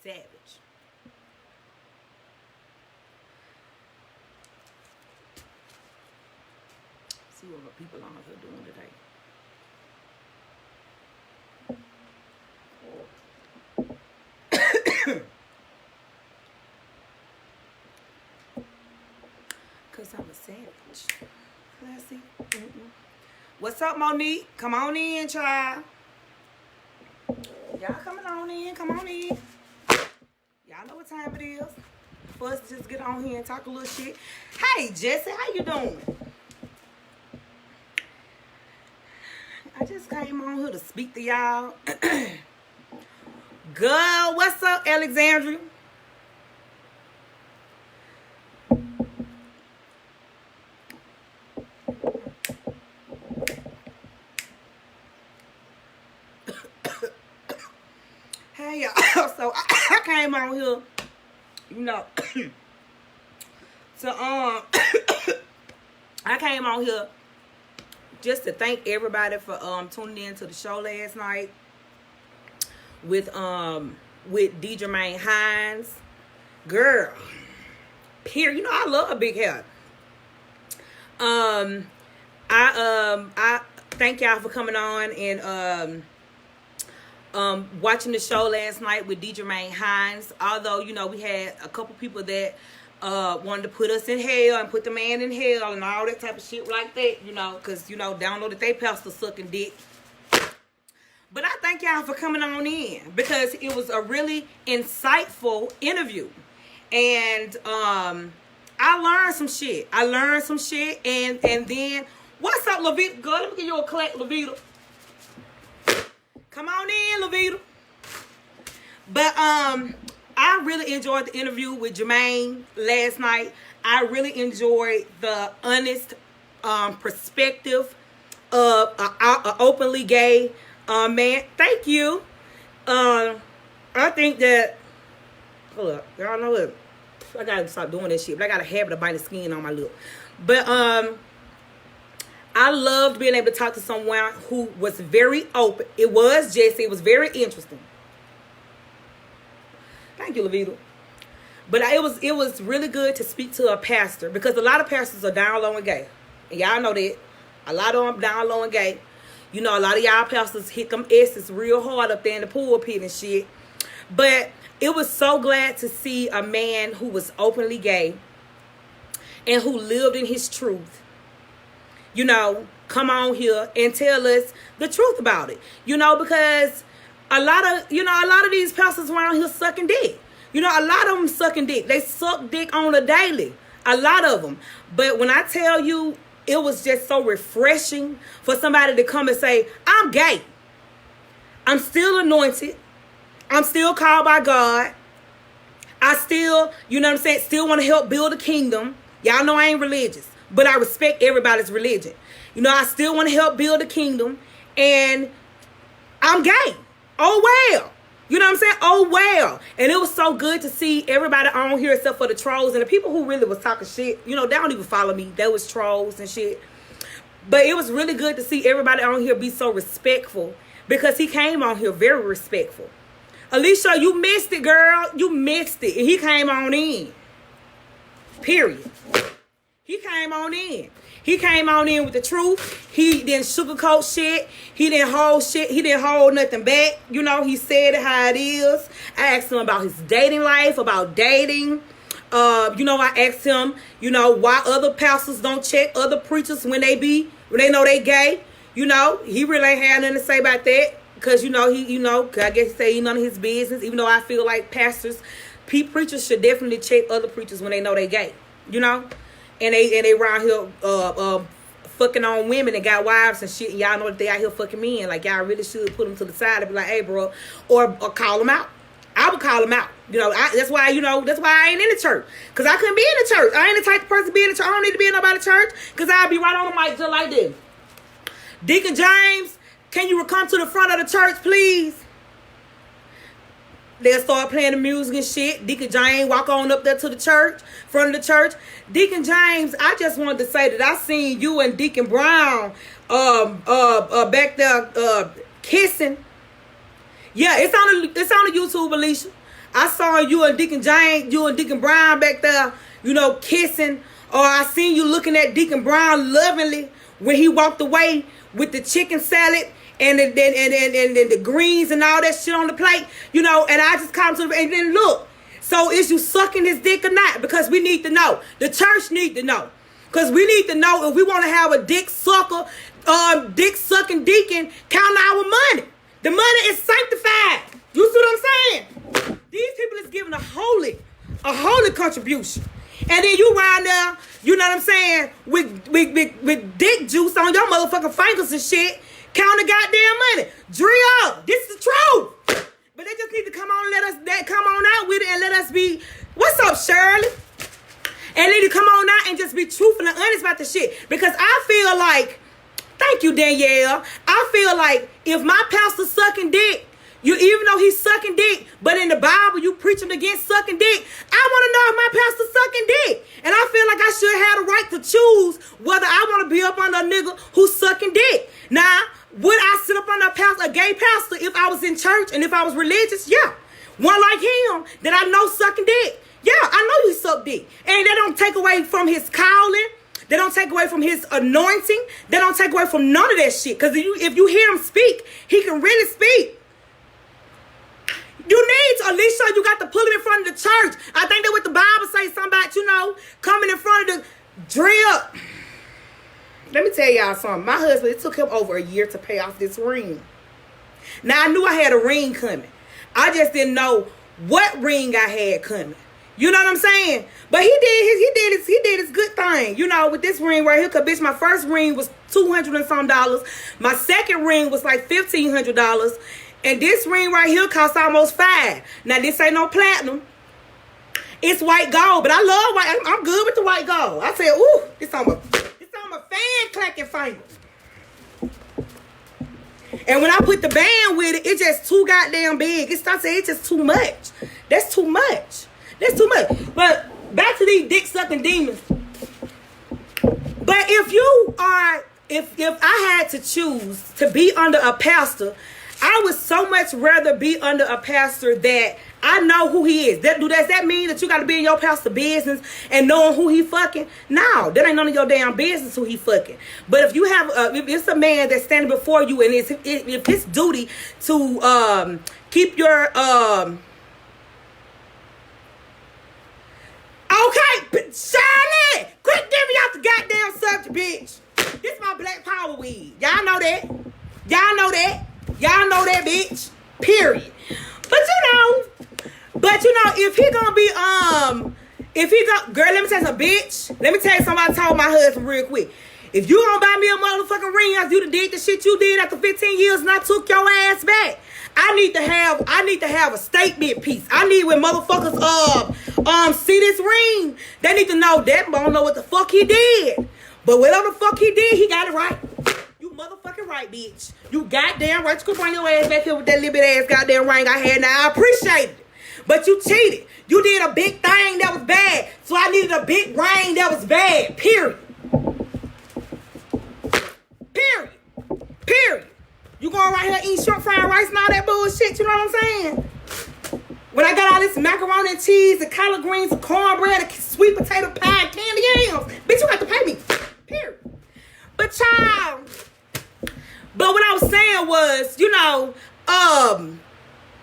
Savage. See what my people on here doing today. Cause I'm a savage. Classy. What's up, Monique? Come on in, child. Y'all coming on in. Come on in. Y'all know what time it is. For us to just get on here and talk a little shit. Hey, Jesse, how you doing? I just came on here to speak to y'all. Girl, what's up, Alexandria? Hey, y'all. So I came on here, you know, so I came on here just to thank everybody for tuning in to the show last night with D. Jermaine Hines. Girl, period. You know I love a big hair. I thank y'all for coming on and watching the show last night with D. Jermaine Hines. Although, you know, we had a couple people that wanted to put us in hell and put the man in hell and all that type of shit like that, you know, because, you know, down know that they pastor sucking dick. But I thank y'all for coming on in because it was a really insightful interview. And I learned some shit. And then, what's up, Levita? Girl, let me give you a clap, Levita. Come on in, Levita. But I really enjoyed the interview with Jermaine last night. I really enjoyed the honest perspective of an openly gay man. Thank you. I think that, hold up, y'all know what? I gotta stop doing that shit, but I got a habit of biting skin on my lip. But I loved being able to talk to someone who was very open. It was Jesse. It was very interesting. Thank you, Levita. But it was really good to speak to a pastor because a lot of pastors are down low and gay. And y'all know that. A lot of them down low and gay. You know, a lot of y'all pastors hit them S's real hard up there in the pulpit and shit. But it was so glad to see a man who was openly gay and who lived in his truth, you know, come on here and tell us the truth about it. You know, because a lot of these pastors around here sucking dick. You know, a lot of them sucking dick. They suck dick on a daily. A lot of them. But when I tell you, it was just so refreshing for somebody to come and say, I'm gay. I'm still anointed. I'm still called by God. I still, you know what I'm saying, still want to help build a kingdom. Y'all know I ain't religious, but I respect everybody's religion. You know, I still want to help build a kingdom, and I'm gay. Oh, well. You know what I'm saying? Oh, well. And it was so good to see everybody on here except for the trolls and the people who really was talking shit. You know, they don't even follow me. They was trolls and shit. But it was really good to see everybody on here be so respectful because he came on here very respectful. Alicia, you missed it, girl. You missed it. And he came on in. Period. He came on in. He came on in with the truth. He didn't sugarcoat shit. He didn't hold shit. He didn't hold nothing back. You know, he said it how it is. I asked him about his dating life, about dating. You know, I asked him, you know, why other pastors don't check other preachers when they know they gay. You know, he really ain't had nothing to say about that. Because, you know, I guess he say he none of his business. Even though I feel like pastors, preachers should definitely check other preachers when they know they gay. You know? And they around here fucking on women and got wives and shit. And y'all know that they out here fucking men. Like, y'all really should put them to the side and be like, hey, bro. Or call them out. I would call them out. You know, that's why I ain't in the church. Because I couldn't be in the church. I ain't the type of person to be in the church. I don't need to be in nobody's church. Because I'd be right on the mic just like this. Deacon James, can you come to the front of the church, please? They'll start playing the music and shit. Deacon James walk on up there to the church, front of the church. Deacon James, I just wanted to say that I seen you and Deacon Brown back there kissing. Yeah, it's on the YouTube, Alicia. I saw you and Deacon James, you and Deacon Brown back there, you know, kissing. Or I seen you looking at Deacon Brown lovingly when he walked away with the chicken salad and the greens and all that shit on the plate, you know. And I just come to the, and then look. So is you sucking his dick or not? Because we need to know. The church need to know. Because we need to know if we want to have a dick sucker, dick sucking deacon count our money. The money is sanctified. You see what I'm saying? These people is giving a holy contribution. And then you round there, you know what I'm saying, with dick juice on your motherfucking fingers and shit, count the goddamn money. Drill, this is the truth. But they just need to come on and come on out with it and let us be, what's up, Shirley? And they need to come on out and just be truthful and honest about the shit. Because I feel like, thank you, Danielle, I feel like if my pastor's sucking dick, even though he's sucking dick, but in the Bible you preaching against sucking dick, I want to know if my pastor's sucking dick. And I feel like I should have the right to choose whether I want to be up under a nigga who's sucking dick. Now, would I sit up under a gay pastor if I was in church and if I was religious? Yeah. One like him that I know sucking dick. Yeah, I know he suck dick. And they don't take away from his calling. They don't take away from his anointing. They don't take away from none of that shit. Because if you hear him speak, he can really speak. You need to, at least so you got to pull him in front of the church. I think that what the Bible says something about, you know, coming in front of the drill. Let me tell y'all something. My husband, it took him over a year to pay off this ring. Now, I knew I had a ring coming. I just didn't know what ring I had coming. You know what I'm saying? But he did his good thing. You know, with this ring right here, cause bitch, my first ring was $200 and some. My second ring was like $1,500. And this ring right here costs almost $5. Now, this ain't no platinum. It's white gold, but I love white. I'm good with the white gold. I said, ooh, it's on my fan clacking finger. And when I put the band with it, it's just too goddamn big. It's just too much. That's too much. That's too much. But back to these dick sucking demons. But if I had to choose to be under a pastor, I would so much rather be under a pastor that I know who he is. Does that mean that you got to be in your pastor business and knowing who he fucking? No, that ain't none of your damn business who he fucking. But if you have, if it's a man that's standing before you and if his duty to keep your okay, Charlotte, quit giving me out the goddamn subject, bitch. This my black power weed. Y'all know that. Y'all know that. Y'all know that, bitch. Period. But you know, if he gonna be, girl, let me tell you something, bitch. Let me tell you something I told my husband real quick. If you gonna buy me a motherfucking ring after you did the shit you did after 15 years and I took your ass back, I need to have a statement piece. I need when motherfuckers see this ring, they need to know that I don't know what the fuck he did. But whatever the fuck he did, he got it right. You motherfucking right, bitch. You goddamn right. You could bring your ass back here with that little bit ass goddamn ring I had. Now, I appreciate it. But you cheated. You did a big thing that was bad. So I needed a big ring that was bad. Period. Period. You going right here eating short fried rice and all that bullshit. You know what I'm saying? When I got all this macaroni and cheese and collard greens and cornbread and sweet potato pie and candy yams. Bitch, you got to pay me. Period. But child, but what I was saying was, you know,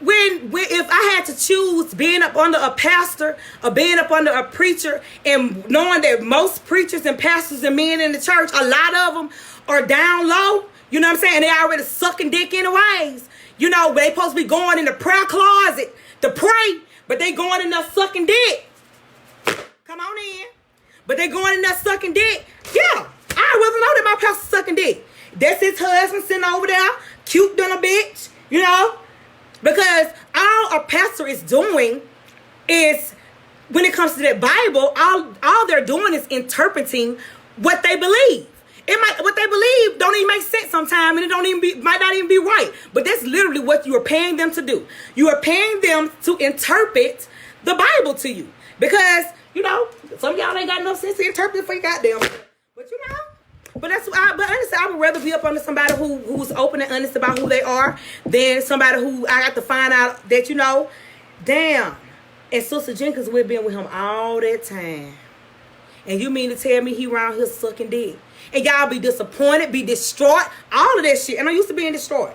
when if I had to choose being up under a pastor or being up under a preacher, and knowing that most preachers and pastors and men in the church, a lot of them are down low, you know what I'm saying? They already sucking dick anyways. You know, they supposed to be going in the prayer closet to pray, but they going in there sucking dick. Come on in. But they going in there sucking dick. Yeah. I wasn't know that my pastor sucking dick. That's his husband sitting over there, cute than a bitch, you know? Because all a pastor is doing is, when it comes to that Bible, all they're doing is interpreting what they believe. What they believe don't even make sense sometimes, and it might not even be right. But that's literally what you are paying them to do. You are paying them to interpret the Bible to you. Because, you know, some of y'all ain't got enough sense to interpret it for your goddamn. But you know, but honestly, I would rather be up under somebody who's open and honest about who they are than somebody who I got to find out that, you know, Damn. And Sister Jenkins, we've been with him all that time. And you mean to tell me he around here sucking dick? And y'all be disappointed, be distraught, all of that shit. And I'm used to being distraught.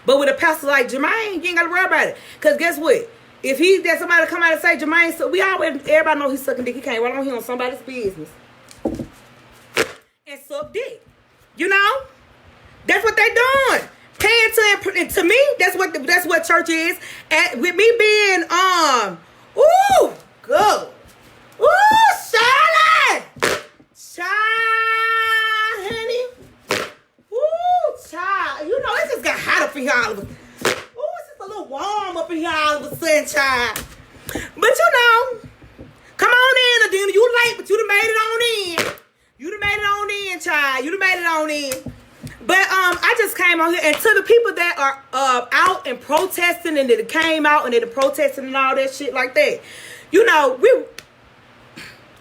But with a pastor like Jermaine, you ain't got to worry about it. Because guess what? If there's somebody to come out and say Jermaine, so everybody know he's sucking dick. He can't run on here on somebody's business and suck dick. You know? That's what they doing. Paying to me, that's what church is. And with me being ooh, good. Ooh, Charlotte! Child, honey. Ooh, child. You know, it just got hot up in here all of a sudden. Ooh, it's just a little warm up in here all of a sudden, child. But you know, come on in, Adina. You late, but you done made it on in. You done made it on in, child. You done made it on in. But I just came on here, and to the people that are out and protesting, and that came out and that protesting and all that shit like that, you know,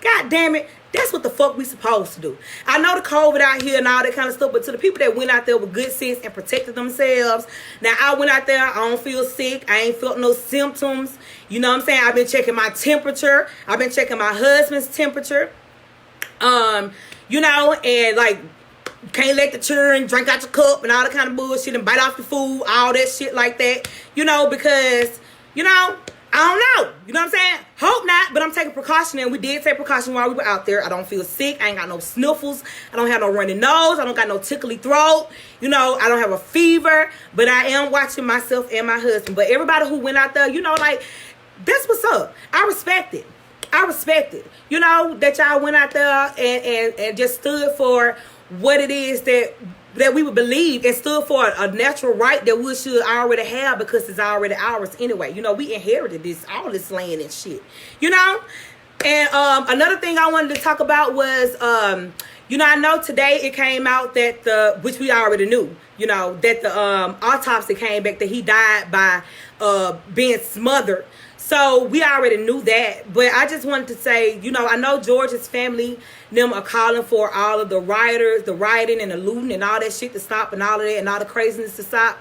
God damn it, that's what the fuck we supposed to do. I know the COVID out here and all that kind of stuff, but to the people that went out there with good sense and protected themselves, now I went out there, I don't feel sick, I ain't felt no symptoms, you know what I'm saying? I've been checking my temperature, I've been checking my husband's temperature, you know, and like, can't let the children drink out your cup and all that kind of bullshit and bite off the food, all that shit like that, you know, because, you know, I don't know, you know what I'm saying? Hope not, but I'm taking precaution, and we did take precaution while we were out there. I don't feel sick, I ain't got no sniffles, I don't have no runny nose, I don't got no tickly throat, you know, I don't have a fever, but I am watching myself and my husband. But everybody who went out there, you know, like, that's what's up. I respect it. You know, that y'all went out there and just stood for what it is that we would believe, and stood for a natural right that we should already have, because it's already ours anyway. You know, we inherited all this land and shit, you know. And another thing I wanted to talk about was, you know, I know today it came out that which we already knew, you know, that the autopsy came back that he died by being smothered. So we already knew that, but I just wanted to say, you know, I know George's family, them are calling for all of the rioters, the rioting and the looting and all that shit to stop, and all of that and all the craziness to stop.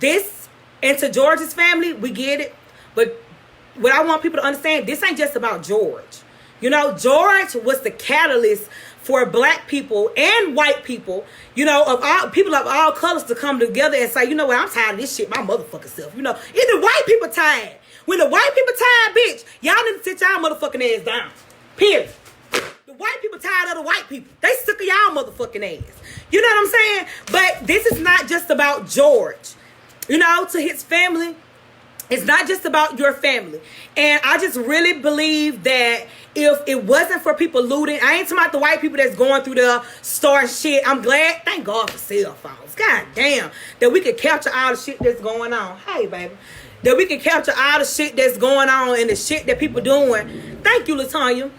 This, and to George's family, we get it, but what I want people to understand, this ain't just about George. You know, George was the catalyst for black people and white people, you know, of all people of all colors to come together and say, you know what, I'm tired of this shit, my motherfucking self. You know, and the white people tired. When the white people tired, bitch, y'all need to sit y'all motherfucking ass down. Period. The white people tired of the white people. They sick of y'all motherfucking ass. You know what I'm saying? But this is not just about George. You know, to his family, it's not just about your family. And I just really believe that if it wasn't for people looting, I ain't talking about the white people that's going through the store shit. I'm glad, thank God for cell phones. God damn, that we could capture all the shit that's going on. Hey, baby. That we can capture all the shit that's going on and the shit that people doing. Thank you, LaTanya.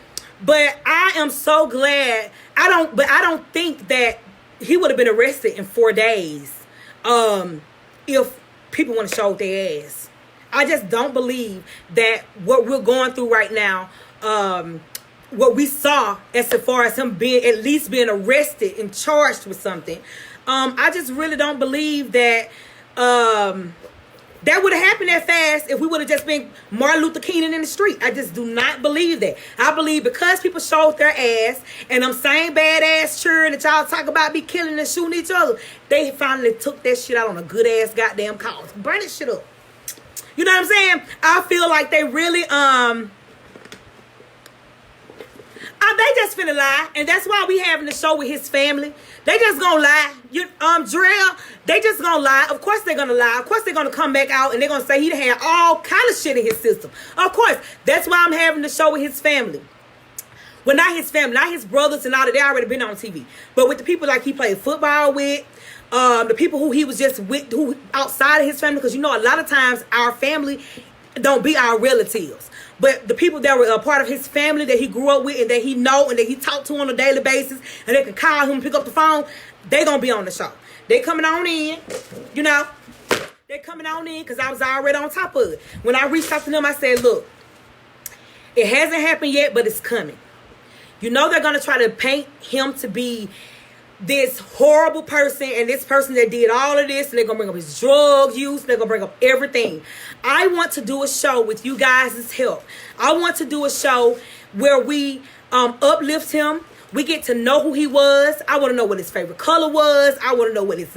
But I am so glad. I don't think that he would have been arrested in 4 days if people want to show their ass. I just don't believe that what we're going through right now, what we saw as far as him at least being arrested and charged with something, I just really don't believe that that would have happened that fast if we would have just been Martin Luther King in the street. I just do not believe that. I believe because people showed their ass, and them same badass children that y'all talk about be killing and shooting each other, they finally took that shit out on a good ass goddamn cause. Burn this shit up. You know what I'm saying? I feel like they really they just finna lie, and that's why we having the show with his family. They just gonna lie. Drill, they just gonna lie. Of course they're gonna lie. Of course they're gonna come back out and they're gonna say he had all kind of shit in his system. Of course, that's why I'm having the show with his family. Well, not his family, not his brothers and all that. They already been on TV. But with the people like he played football with, the people who he was just with, who outside of his family, because you know a lot of times our family don't be our relatives. But the people that were a part of his family that he grew up with and that he know and that he talked to on a daily basis and they can call him, pick up the phone, they gonna be on the show. They coming on in, you know. They coming on in because I was already on top of it. When I reached out to them, I said, look, it hasn't happened yet, but it's coming. You know they're gonna try to paint him to be this horrible person and this person that did all of this, and they're gonna bring up his drug use, they're gonna bring up everything. I want to do a show with you guys' help. I want to do a show where we uplift him. We get to know who he was. I want to know what his favorite color was. I want to know what did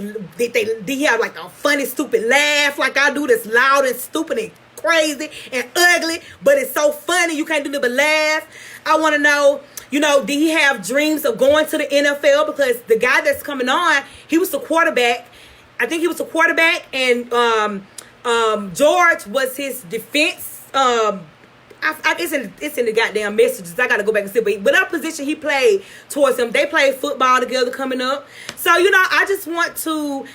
he have like a funny, stupid laugh like I do, that's loud and stupid and crazy and ugly, but it's so funny you can't do nothing but laugh. I want to know, did he have dreams of going to the NFL? Because the guy that's coming on, he was the quarterback. I think he was the quarterback, and George was his defense. It's in the goddamn messages. I gotta go back and see, but whatever position he played towards him, they played football together coming up. So I just want to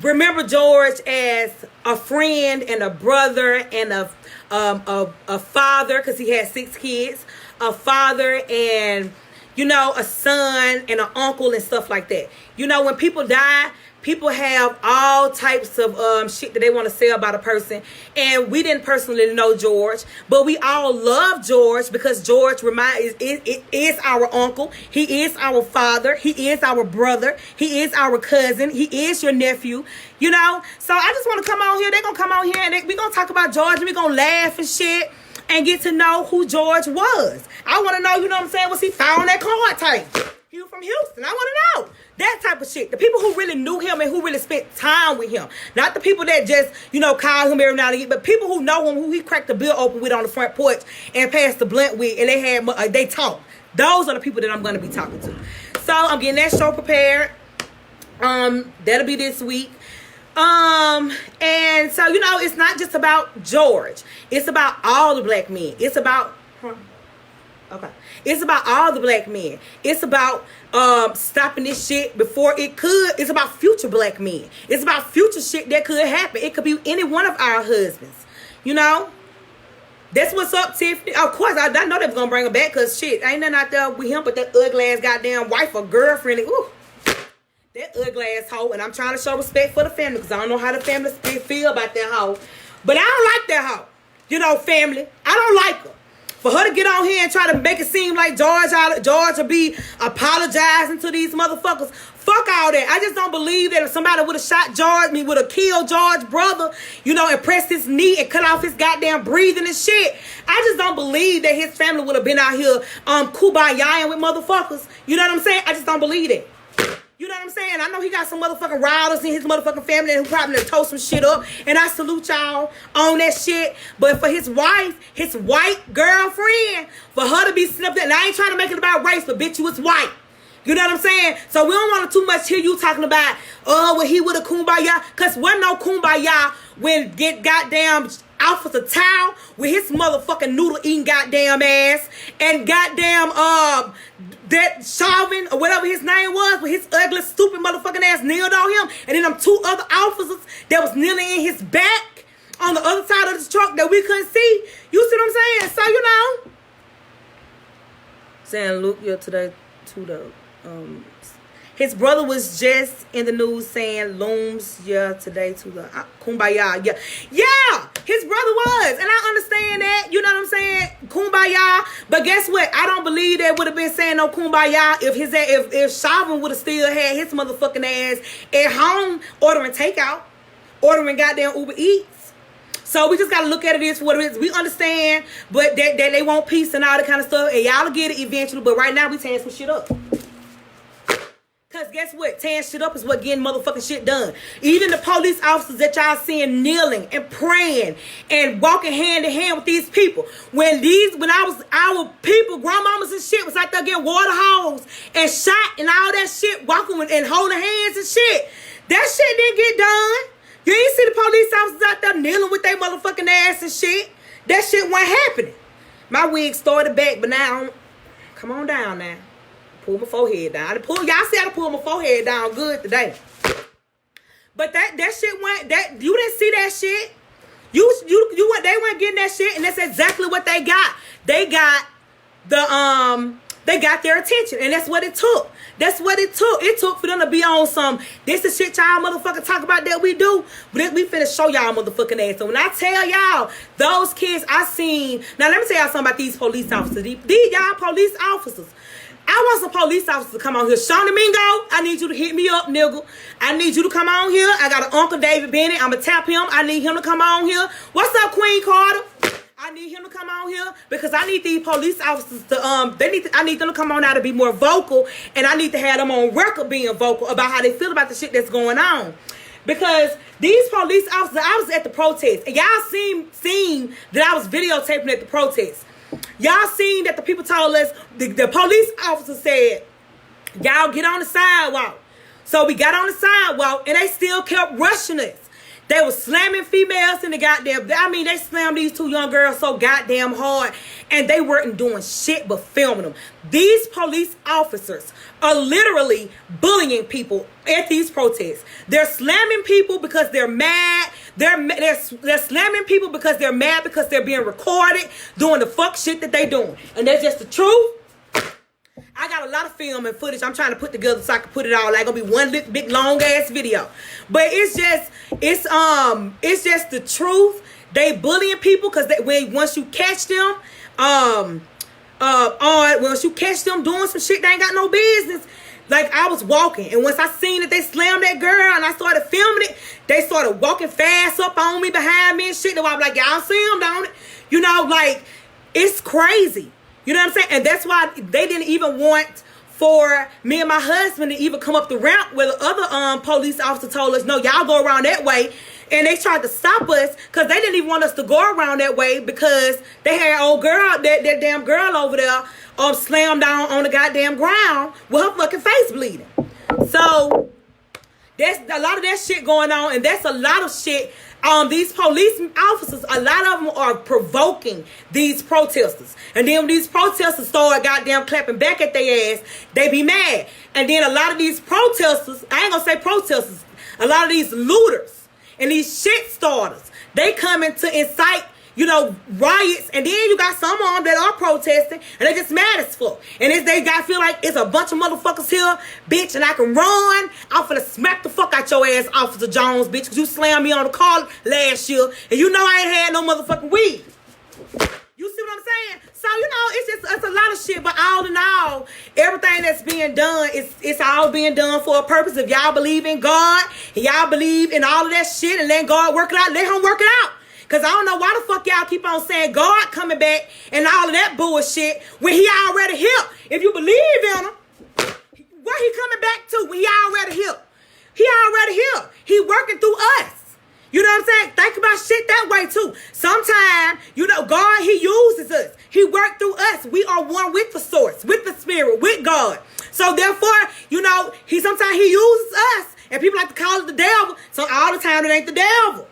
remember George as a friend and a brother and a father, because he had 6 kids, a father and a son and an uncle and stuff like that. When people die, people have all types of shit that they want to say about a person. And we didn't personally know George, but we all love George because George is our uncle. He is our father. He is our brother. He is our cousin. He is your nephew. So I just want to come on here. They're going to come on here and we're going to talk about George, and we're going to laugh and shit and get to know who George was. I want to know, what I'm saying, was he found on that card tape? He was from Houston. I want to know. That type of shit. The people who really knew him and who really spent time with him. Not the people that just, called him every now and again, but people who know him, who he cracked the bill open with on the front porch and passed the blunt with, and they talk. Those are the people that I'm going to be talking to. So I'm getting that show prepared. That'll be this week. And so, it's not just about George. It's about all the black men. It's about... Okay. It's about all the black men. It's about stopping this shit before it could. It's about future black men. It's about future shit that could happen. It could be any one of our husbands. That's what's up, Tiffany. Of course, I know they was going to bring her back because shit, ain't nothing out there with him but that ugly ass goddamn wife or girlfriend. Ooh, that ugly ass hoe. And I'm trying to show respect for the family because I don't know how the family feel about that hoe. But I don't like that hoe. Family. I don't like her. For her to get on here and try to make it seem like George will be apologizing to these motherfuckers. Fuck all that. I just don't believe that if somebody would have shot George, would have killed George's brother, and pressed his knee and cut off his goddamn breathing and shit. I just don't believe that his family would have been out here kumbaya with motherfuckers. You know what I'm saying? I just don't believe that. You know what I'm saying? I know he got some motherfucking riders in his motherfucking family who probably tore some shit up. And I salute y'all on that shit. But for his wife, his white girlfriend, for her to be snipped, and I ain't trying to make it about race, but bitch, you was white. You know what I'm saying? So we don't want to too much hear you talking about, well, he would have kumbaya. Because wasn't no kumbaya when get goddamn Officer Tao with his motherfucking noodle eating goddamn ass, and goddamn that Chauvin or whatever his name was with his ugly stupid motherfucking ass kneeled on him, and then them 2 other officers that was kneeling in his back on the other side of the truck that we couldn't see. You see what I'm saying? So saying Luke here today to the his brother was just in the news saying Looms, today to the kumbaya. Yeah, his brother was. And I understand that. You know what I'm saying? Kumbaya. But guess what? I don't believe they would have been saying no kumbaya if Chauvin would have still had his motherfucking ass at home ordering takeout, ordering goddamn Uber Eats. So we just got to look at it as what it is. We understand, but that they want peace and all that kind of stuff. And y'all will get it eventually. But right now we tearing some shit up. Because guess what? Tearing shit up is what getting motherfucking shit done. Even the police officers that y'all seeing kneeling and praying and walking hand in hand with these people. When our people, grandmamas and shit, was out there getting water hose and shot and all that shit, walking and holding hands and shit. That shit didn't get done. You ain't see the police officers out there kneeling with their motherfucking ass and shit. That shit wasn't happening. My wig started back, but now, come on down now. Pull my forehead down. Y'all see how to pull my forehead down good today. But that shit went, you didn't see that shit. They weren't getting that shit, and that's exactly what they got. They got their attention, and that's what it took. That's what it took. It took for them to be on some, this is shit y'all motherfucking talk about that we do. But we finna show y'all motherfucking ass. So when I tell y'all, those kids I seen, now let me tell y'all something about these police officers. These y'all police officers. I want some police officers to come on here. Shawn Domingo, I need you to hit me up, nigga. I need you to come on here. I got an Uncle David Bennett. I'm going to tap him. I need him to come on here. What's up, Queen Carter? I need him to come on here because I need these police officers to I need them to come on out and be more vocal, and I need to have them on record being vocal about how they feel about the shit that's going on. Because these police officers, I was at the protest, and y'all seen that I was videotaping at the protest. Y'all seen that the people told us, the police officer said, y'all get on the sidewalk. So we got on the sidewalk, and they still kept rushing us. They were slamming females in the goddamn... I mean, they slammed these two young girls so goddamn hard. And they weren't doing shit but filming them. These police officers are literally bullying people at these protests. They're slamming people because they're mad. They're slamming people because they're mad because they're being recorded doing the fuck shit that they doing. And that's just the truth. I got a lot of film and footage I'm trying to put together so I can put it all. Like, gonna be one big long ass video. But it's just the truth. They bullying people because once you catch them, once you catch them doing some shit they ain't got no business. Like, I was walking, and once I seen that they slammed that girl and I started filming it, they started walking fast up on me, behind me and shit. And I was like, y'all see them, don't it? You know, like, it's crazy. You know what I'm saying? And that's why they didn't even want for me and my husband to even come up the ramp where the other police officer told us, no, y'all go around that way. And they tried to stop us because they didn't even want us to go around that way because they had old girl, that damn girl over there, slammed down on the goddamn ground with her fucking face bleeding. So there's a lot of that shit going on, and that's a lot of shit. These police officers, a lot of them are provoking these protesters. And then when these protesters start goddamn clapping back at their ass, they be mad. And then a lot of these protesters, I ain't gonna say protesters, a lot of these looters and these shit starters, they come in to incite, you know, riots. And then you got some of them that are protesting and they just mad as fuck. And they feel like it's a bunch of motherfuckers here, bitch, and I can run. I'm finna smack the fuck out your ass, Officer Jones, bitch, because you slammed me on the car last year and you know I ain't had no motherfucking weed. You see what I'm saying? So, you know, it's a lot of shit, but all in all, everything that's being done, it's all being done for a purpose. If y'all believe in God, and y'all believe in all of that shit, and let God work it out, let him work it out. Because I don't know why the fuck y'all keep on saying God coming back and all of that bullshit when he already here. If you believe in him, where he coming back to when he already here? He already here. He working through us. You know what I'm saying? Think about shit that way too. Sometimes, you know, God, he uses us. He worked through us. We are one with the source, with the spirit, with God. So therefore, you know, sometimes he uses us. And people like to call it the devil. So all the time it ain't the devil.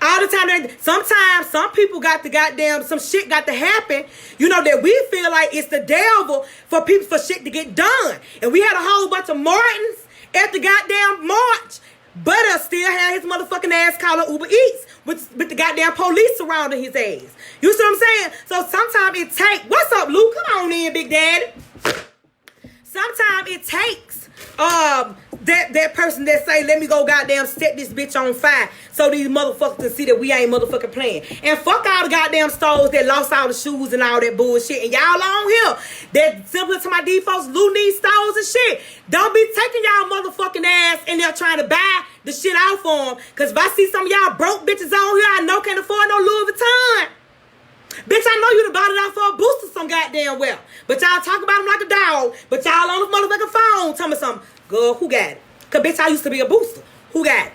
All the time, sometimes some people got the goddamn, some shit got to happen, you know, that we feel like it's the devil for shit to get done. And we had a whole bunch of Martins at the goddamn march. Butter still had his motherfucking ass calling Uber Eats with the goddamn police surrounding his ass. You see what I'm saying? So sometimes it takes, what's up, Luke? Come on in, Big Daddy. Sometimes it takes that person that say, let me go goddamn set this bitch on fire so these motherfuckers can see that we ain't motherfucking playing. And fuck all the goddamn stores that lost all the shoes and all that bullshit. And y'all on here that similar to my D folks, Lou need stores and shit. Don't be taking y'all motherfucking ass in there trying to buy the shit out for them. Because if I see some of y'all broke bitches on here I know can't afford no Louis Vuitton. Bitch, I know you done bought it out for a booster some goddamn well. But y'all talk about them like a dog. But y'all on the motherfucking phone tell me something. Girl, who got it? Because, bitch, I used to be a booster. Who got it?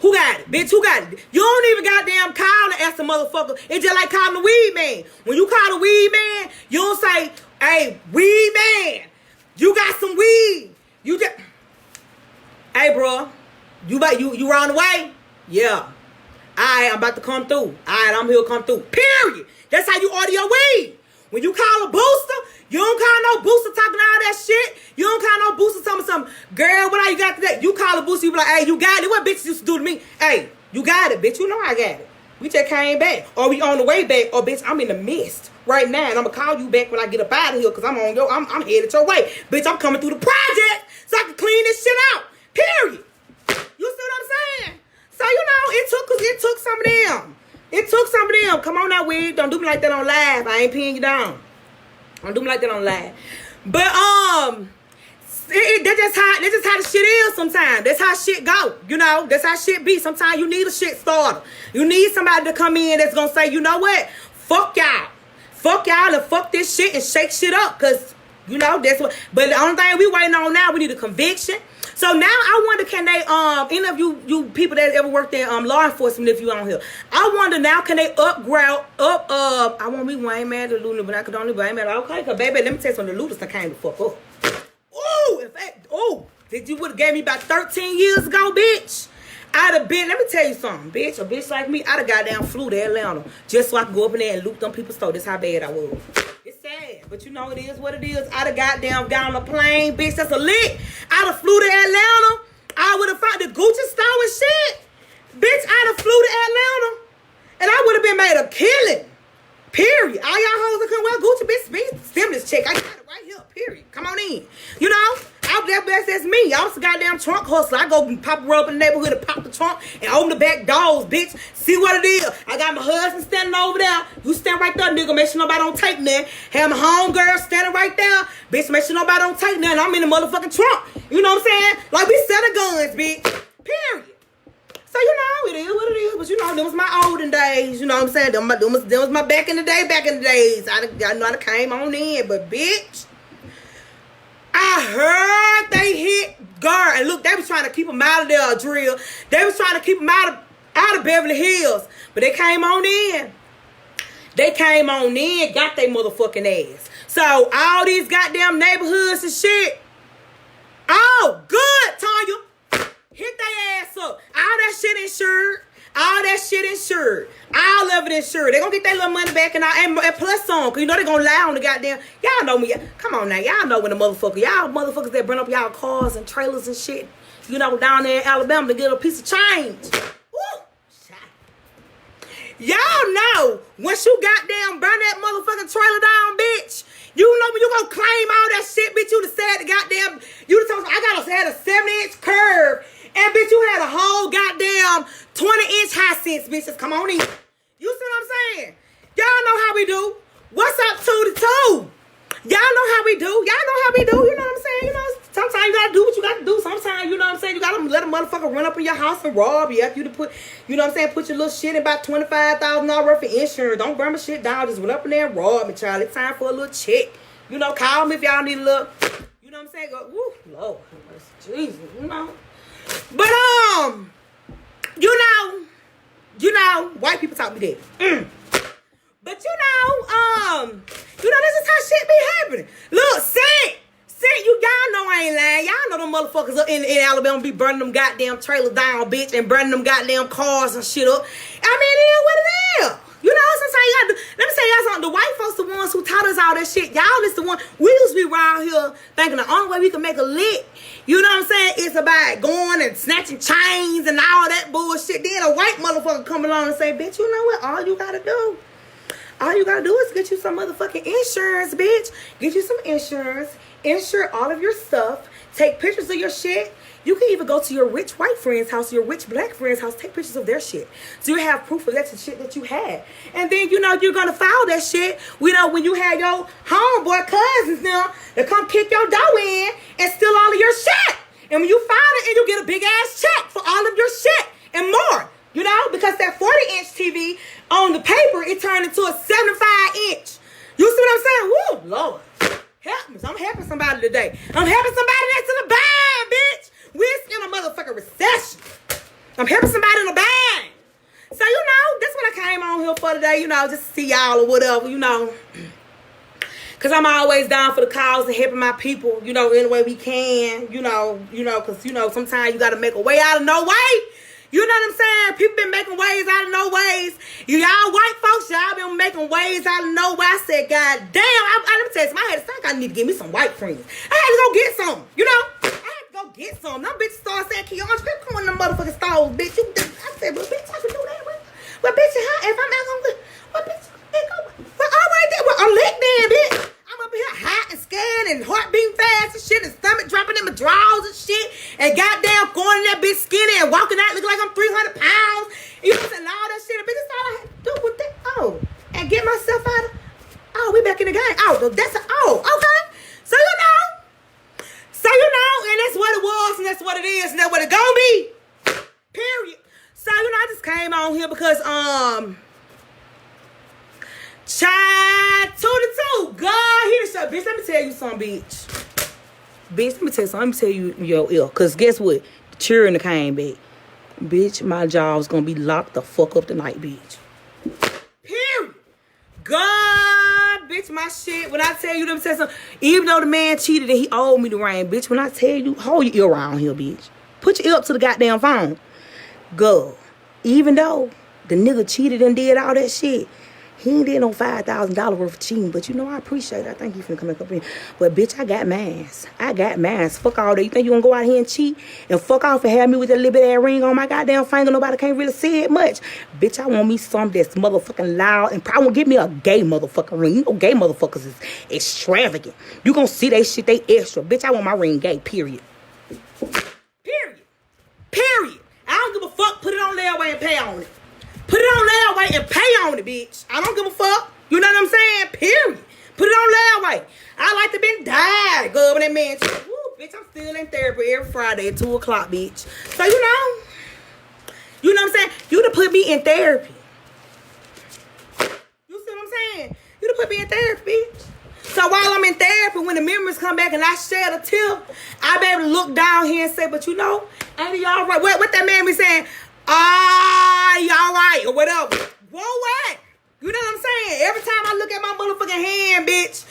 Who got it? Bitch, who got it? You don't even goddamn call and ask the motherfucker. It's just like calling the weed man. When you call the weed man, you don't say, hey, weed man, you got some weed. You just, hey, bro, you on the way? Yeah. Alright, I'm about to come through. Alright, I'm here to come through. Period. That's how you order your weed. When you call a booster, you don't call no booster talking all that shit. You don't call no booster telling me something. Girl, what all you got today? You call a booster, you be like, hey, you got it. What bitches used to do to me? Hey, you got it, bitch. You know I got it. We just came back. Or we on the way back. Or, bitch, I'm in the mist right now. And I'm going to call you back when I get up out of here because I'm headed your way. Bitch, I'm coming through the project so I can clean this shit out. Period. You see what I'm saying? So, you know, it took some of them. It took some of them. Come on now, weed. Don't do me like that on live. I ain't pinning you down. Don't do me like that on live. But that's just how the shit is sometimes. That's how shit go. You know, that's how shit be. Sometimes you need a shit starter. You need somebody to come in that's gonna say, you know what? Fuck y'all. Fuck y'all and fuck this shit and shake shit up. Cause, you know, that's what. But the only thing we waiting on now, we need a conviction. So now I wonder, can they any of you people that ever worked in law enforcement, if you on here, I wonder now, can they I want me one, ain't mad at Luna, but I could only, but I ain't mad at, okay, cause baby, let me tell you something, the Ludas that came to fuck up. Did you would have gave me about 13 years ago, bitch? I'd have been, let me tell you something, bitch, a bitch like me, I'd have goddamn flew to Atlanta just so I could go up in there and loot them people's store. That's how bad I was. It's sad, but you know it is what it is. I'd have goddamn got on a plane, bitch, that's a lick. I'd have flew to Atlanta. I would have found the Gucci store and shit. Bitch, I'd have flew to Atlanta. And I would have been made a killing. Period. All y'all hoes that couldn't wear Gucci, bitch, stimulus check. I got it right here, period. Come on in. You know? That's me. I was a goddamn trunk hustler. I go pop her up in the neighborhood and pop the trunk and open the back doors, bitch. See what it is. I got my husband standing over there. You stand right there, nigga. Make sure nobody don't take nothing. Have my homegirl standing right there. Bitch, make sure nobody don't take nothing. I'm in the motherfucking trunk. You know what I'm saying? Like we set of guns, bitch. Period. So, you know, it is what it is. But, you know, them was my olden days. You know what I'm saying? Them was my back in the days. I know I came on in. But, bitch, I heard they hit guard. And look, they was trying to keep them out of there, drill. They was trying to keep them out of Beverly Hills. But they came on in. Got they motherfucking ass. So all these goddamn neighborhoods and shit. Oh, good, Tanya. Hit their ass up. All that shit insured. All of it insured. They gonna get their little money back and plus some. Cause you know they gonna lie on the goddamn. Y'all know me. Come on now. Y'all know when the motherfuckers that burn up y'all cars and trailers and shit. You know, down there in Alabama to get a piece of change. Woo! Y'all know once you goddamn burn that motherfucking trailer down, bitch. You know when you gonna claim all that shit, bitch. You done said the goddamn. You done told me I had a 7-inch curve. And bitch, you had a whole goddamn 20-inch high sense, bitches. Come on in. You see what I'm saying? Y'all know how we do. What's up, 2 to 2? Y'all know how we do. You know what I'm saying? You know, sometimes you gotta do what you gotta do. Sometimes, you know what I'm saying, you gotta let a motherfucker run up in your house and rob you. After you to put, you know what I'm saying, put your little shit in about $25,000 worth of insurance. Don't burn my shit down. Just run up in there and rob me, child. It's time for a little check. You know, call me if y'all need a little, you know what I'm saying? Go, woo, Lord, Jesus, you know. But you know, white people talk me dead. But you know, this is how shit be happening. Look, say y'all know I ain't lying. Y'all know them motherfuckers up in Alabama be burning them goddamn trailers down, bitch, and burning them goddamn cars and shit up. I mean, it is what it is. You know, sometimes you gotta do. Let me tell y'all something. The white folks the ones who taught us all that shit. Y'all is the one. We used to be around here thinking the only way we can make a lick, you know what I'm saying, is about going and snatching chains and all that bullshit. Then a white motherfucker come along and say, bitch, you know what? All you gotta do is get you some motherfucking insurance, bitch. Get you some insurance. Insure all of your stuff. Take pictures of your shit. You can even go to your rich white friend's house, your rich black friend's house, take pictures of their shit. So you have proof of that's the shit that you had. And then, you know, you're going to file that shit. You know, when you had your homeboy cousins now to come kick your dough in and steal all of your shit. And when you file it and you get a big ass check for all of your shit and more. You know, because that 40-inch TV on the paper, it turned into a 75-inch. You see what I'm saying? Woo, Lord. Help me. I'm helping somebody today. I'm helping somebody that's in a bind, bitch. We're in a motherfucking recession. I'm helping somebody in a bind. So, you know, that's what I came on here for today, you know, just to see y'all or whatever, you know. Because I'm always down for the cause and helping my people, you know, any way we can, you know, because, you know, sometimes you got to make a way out of no way. You know what I'm saying? People been making ways out of no ways. Y'all white folks, y'all been making ways out of no way. I said, God damn, let me tell you something. I had to think I need to get me some white friends. I had to go get some, you know? I had to go get some. Them bitches started saying, Keon, quit calling them motherfucking stores, bitch. I said, well, bitch, I can do that. Well, bitch, if I'm not gonna, well, bitch, well, all right then. Well, I'm lit then, bitch. I'm up here hot and scared and heart beating fast and shit and stomach dropping in my drawers and shit and goddamn going in that bitch skinny and walking out looking like I'm 300 pounds. You know what I'm saying? All that shit. Bitch, that's all I had to do with that. Oh, and get myself out of, oh, we back in the game. Oh, that's okay. So, you know, Child, 2 to 2. God, he the show. Bitch, let me tell you something, bitch. Bitch, let me tell you something. Let me tell you your ill. Because guess what? The children came back. Bitch, my jaw's gonna be locked the fuck up tonight, bitch. Period. God, bitch, my shit. When I tell you, let me tell you something. Even though the man cheated and he owed me the ring, bitch, when I tell you, hold your ear around here, bitch. Put your ear up to the goddamn phone. Go. Even though the nigga cheated and did all that shit, he ain't did no $5,000 worth of cheating. But you know, I appreciate it. I think he finna come back up here. But bitch, I got mans. Fuck all that. You think you gonna go out here and cheat and fuck off and have me with that little bit of that ring on my goddamn finger? Nobody can't really see it much. Bitch, I want me something that's motherfucking loud and probably give me a gay motherfucking ring. You know, gay motherfuckers is extravagant. You gonna see they shit, they extra. Bitch, I want my ring gay, period. Period. I don't give a fuck. Put it on layaway and pay on it. Put it on layaway and pay on it, bitch. I don't give a fuck. You know what I'm saying? Period. Put it on layaway. I like to been died, girl, when that man. Woo, bitch, I'm still in therapy every Friday at 2 o'clock, bitch. So, you know what I'm saying? You done put me in therapy. You see what I'm saying? You done put me in therapy, bitch. So while I'm in therapy, when the memories come back and I shed a tear, I be able to look down here and say, but you know, ain't y'all right? What that man be saying? Y'all right, or whatever. Whoa, what? You know what I'm saying? Every time I look at my motherfucking hand, bitch,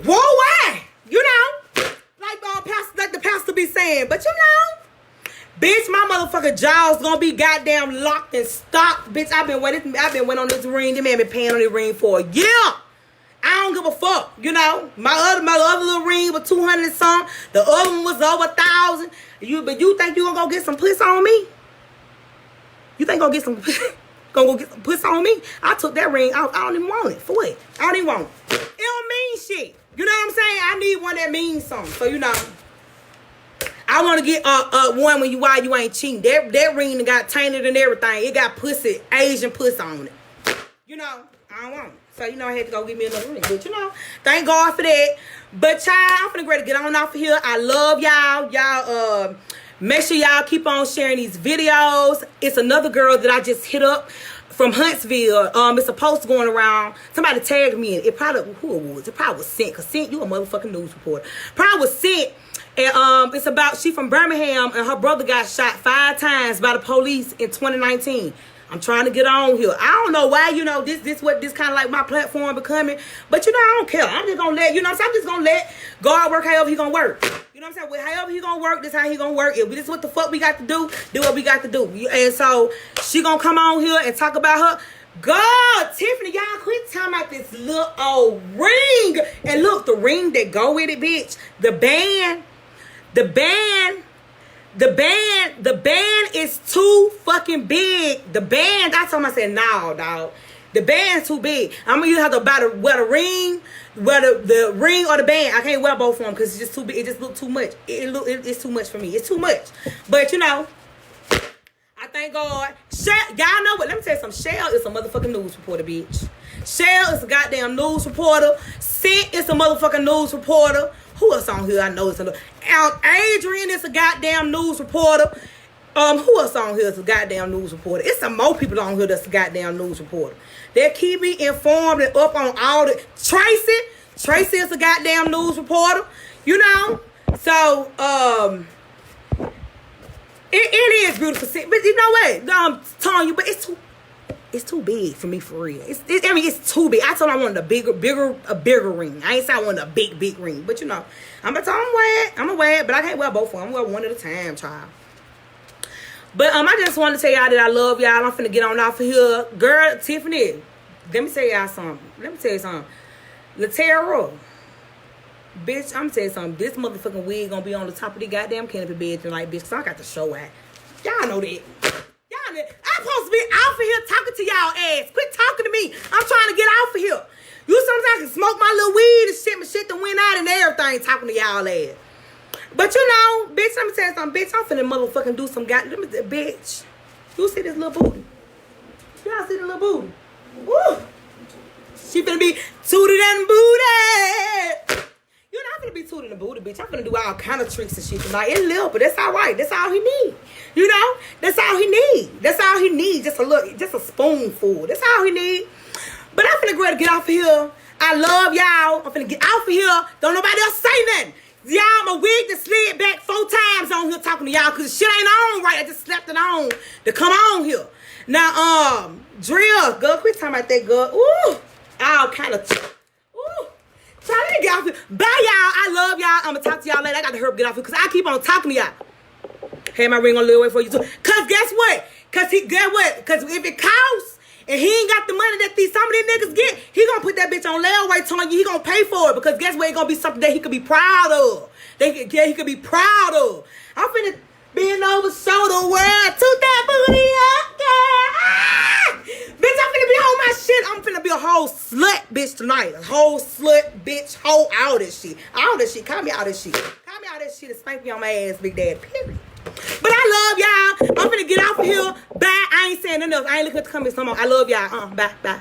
whoa, what? You know? Like the pastor be saying, but you know, bitch, my motherfucking jaw's gonna be goddamn locked and stopped. Bitch, I've been waiting on this ring. This man been paying on this ring for a year. I don't give a fuck, you know. My other little ring was 200 and something. The other one was over 1,000. But you think you gonna go get some puss on me? You think gonna go get some puss on me? I took that ring. I don't even want it. For what? I don't even want it. It don't mean shit. You know what I'm saying? I need one that means something. So you know, I want to get one while you ain't cheating. That ring got tainted and everything. It got pussy, Asian puss on it. You know, I don't want it. So, you know, I had to go get me another ring. But, you know, thank God for that. But, child, I'm finna ready to get on off of here. I love y'all. Y'all, make sure y'all keep on sharing these videos. It's another girl that I just hit up from Huntsville. It's a post going around. Somebody tagged me in it. Who it was? It probably was Sent. Because Sent, you a motherfucking news reporter. Probably was Sent. And it's about, she from Birmingham, and her brother got shot 5 times by the police in 2019. I'm trying to get on here. I don't know why, you know, this kind of like my platform becoming. But, you know, I don't care. I'm just going to let, you know what I'm saying? I'm just going to let God work however he going to work. You know what I'm saying? Well, however he going to work, this how he going to work. If this is what the fuck we got to do what we got to do. And so, she going to come on here and talk about her. God, Tiffany, y'all quit talking about this little old ring. And look, the ring that go with it, bitch. The band is too fucking big. The band, I told him, I said, no, dog. The band's too big. I'm gonna either have to wear the ring or the band. I can't wear both of them because it's just too big. It just look too much. It's too much for me. It's too much. But you know, I thank God. Y'all know what? Let me tell you something. Shell is a motherfucking news reporter, bitch. Shell is a goddamn news reporter. Sid is a motherfucking news reporter. Who else on here? I know it's Adrian is a goddamn news reporter. Who else on here is a goddamn news reporter? It's some more people on here that's a goddamn news reporter. They keep me informed and up on all the Tracy is a goddamn news reporter. You know? So, it is beautiful. But you know what? I'm telling you, but it's too big for me, for real. It's too big. I told him I wanted a bigger ring. I ain't say I wanted a big ring. But you know, I'm gonna wear it, but I can't wear both of them. I'm gonna wear one at a time, child. But I just wanted to tell y'all that I love y'all. I'm finna get on off of here. Girl, Tiffany, let me tell y'all something. Latera, bitch, I'm gonna tell you something. This motherfucking wig gonna be on the top of the goddamn canopy bed tonight, bitch, cause I got the show at. Y'all know that. I'm supposed to be off of here talking to y'all ass. Quit talking to me. I'm trying to get off of here. You sometimes can smoke my little weed and shit. My shit that went out and everything talking to y'all ass. But you know, bitch, let me tell you something. Bitch, I'm finna motherfucking do some goddamn. Bitch, you see this little booty? Y'all see the little booty? Woo! She finna be tooted and booty. You know, I'm finna be tooted and booty, bitch. I'm finna do all kind of tricks and shit tonight. It's little, but that's all right. That's all he need. You know, that's all he need. That's all he need. Just a spoonful. That's all he need. But I'm finna go ahead and get off of here. I love y'all. I'm finna get off of here. Don't nobody else say nothing. Y'all, my wig that slid back 4 times on here talking to y'all because the shit ain't on right. I just slapped it on to come on here. Now, Drill, girl, quit talking about that, girl. Ooh, all kind of. Ooh. So let me get off here. Bye, y'all. I love y'all. I'm gonna talk to y'all later. I got to hurry up get off here because I keep on talking to y'all. Hey, my ring on a little way for you too. Cause guess what? Cause if it costs and he ain't got the money that some of these niggas get, he gonna put that bitch on layaway telling you he gonna pay for it. Because guess what? It's gonna be something that he could be proud of. He could be proud of. I'm finna bend over, show the world, toot that booty up, yeah. Ah! Bitch, I'm finna be on my shit. I'm finna be a whole slut bitch tonight. A whole slut bitch, whole all this shit. All this shit. Call me all this shit. Call me all this shit and spank me on my ass, big dad. Period. But I love y'all. I'm finna get off of here. Bye. I ain't saying nothing else. I ain't looking at the comments no more. I love y'all. Bye.